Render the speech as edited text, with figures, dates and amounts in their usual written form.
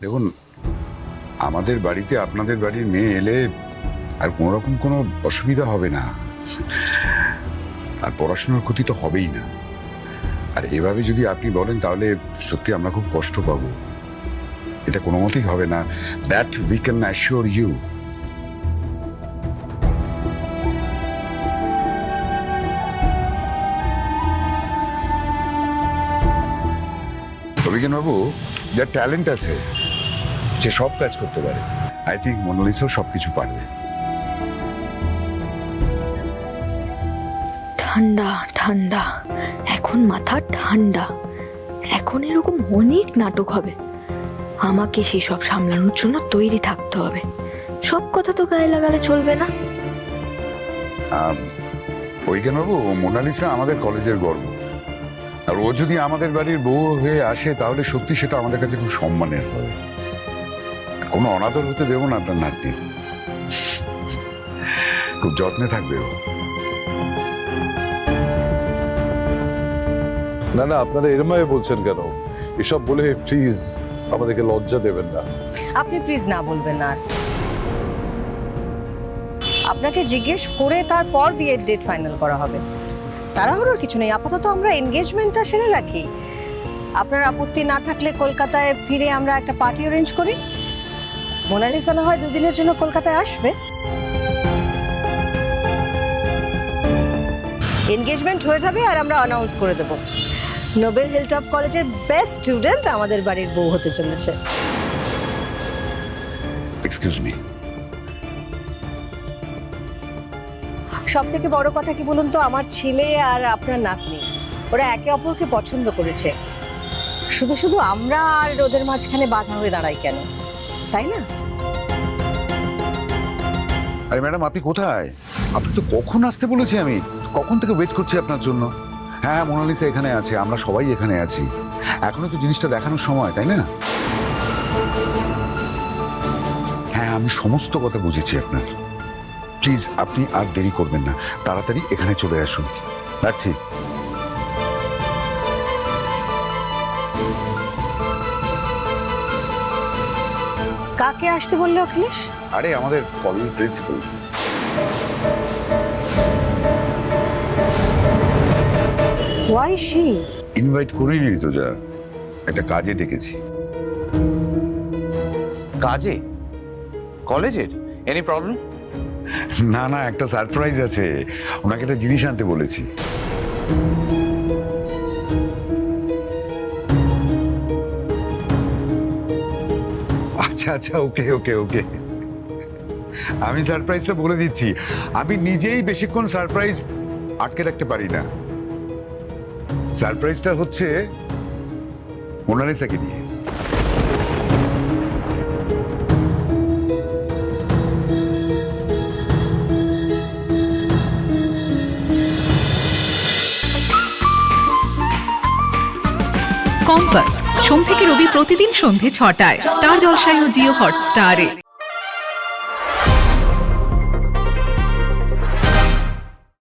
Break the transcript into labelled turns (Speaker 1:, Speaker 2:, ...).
Speaker 1: দেখুন, আমাদের বাড়িতে আপনাদের বাড়ির মেয়ে এলে আর কোনো রকম কোনো অসুবিধা হবে না, আর পড়াশোনার ক্ষতি তো হবেই না। আর এভাবে যদি আপনি বলেন তাহলে সত্যি আমরা খুব কষ্ট পাবো। এটা কোনো মতেই হবে না, that we can assure you. Abhigyan বাবু, যার ট্যালেন্ট আছে সে সব কাজ করতে পারে। আই থিঙ্ক মোনালিসাও সবকিছু পারবে।
Speaker 2: ঠান্ডা ঠান্ডা, এখন মাথা ঠান্ডা। এখন এরকম অনেক নাটক হবে, আমাকে সেই সব সামলানোর জন্য তৈরি থাকতে হবে। সব কথা তো গায়ে লাগালে চলবে না।
Speaker 1: অভিজ্ঞান বাবু, মোনালিসা আমাদের কলেজের গর্ব, আর ও যদি আমাদের বাড়ির বউ হয়ে আসে তাহলে সত্যি সেটা আমাদের কাছে খুব সম্মানের হবে। কোনো অনাদর হতে দেবো না আপনার নাতনি, খুব যত্নে থাকবে ও।
Speaker 3: না না, আপনারা এরমভাবে বলছেন কেন? এসব বলে প্লিজ আমাদেরকে লজ্জা দেবেন না।
Speaker 4: আপনি প্লিজ না বলবেন না। আপনাকে জিজ্ঞেস করে তারপর বিয়ের ডেট ফাইনাল করা হবে। তাড়াহুড়োর কিছু নেই, আপাতত আমরা এনগেজমেন্টটা সেরে রাখি। আপনার আপত্তি না থাকলে কলকাতায় ফিরে আমরা একটা পার্টি অ্যারেঞ্জ করি। মোনালিসা না হয় দুদিনের জন্য কলকাতায় আসবে। এনগেজমেন্ট হয়ে যাবে আর আমরা অ্যানাউন্স করে দেব নোবেল হিলটপ কলেজের বেস্ট স্টুডেন্ট আমাদের বাড়ির বউ হতে চলেছে।
Speaker 1: এক্সকিউজ মি,
Speaker 4: সব থেকে বড় কথা কি বলুন তো, আমার ছেলে আর আপনার নাতনি ওরা একে অপরকে পছন্দ করেছে। শুধু শুধু আমরা আর ওদের মাঝখানে বাধা হয়ে দাঁড়াই কেন, তাই না?
Speaker 1: আরে ম্যাডাম, আপনি কোথায়? আপনি তো কখন আসতে বলেছি, আমি কখন থেকে ওয়েট করছি আপনার জন্য। হ্যাঁ, মোনালিসা এখানে আছে, আমরা সবাই এখানে আছি। এখনো তো জিনিসটা দেখানোর সময়, তাই না? হ্যাঁ, আমি সমস্ত কথা বুঝেছি আপনার। প্লিজ আপনি আর দেরি করবেন না, তাড়াতাড়ি এখানে চলে আসুন। রাখছি।
Speaker 4: কাকে আসতে বললে অখিলেশ?
Speaker 1: আরে আমাদের college principal.
Speaker 4: Why she?
Speaker 1: Invite করিনি তো, যা একটা কাজে ডেকেছি।
Speaker 5: কাজে? কলেজের? Any problem?
Speaker 1: না না, একটা সারপ্রাইজ আছে, ওনাকে একটা জিনিস আনতে বলেছি। আচ্ছা আচ্ছা, ওকে ওকে ওকে, আমি সারপ্রাইজটা বলে দিচ্ছি। আমি নিজেই বেশিক্ষণ সারপ্রাইজ আটকে রাখতে পারি না। সারপ্রাইজটা হচ্ছে মোনালিসাকে নিয়ে।
Speaker 6: কম্পাস সোম থেকে রবি প্রতিদিন সন্ধে ৬টায় স্টার জলসায় ও জিও হটস্টারে।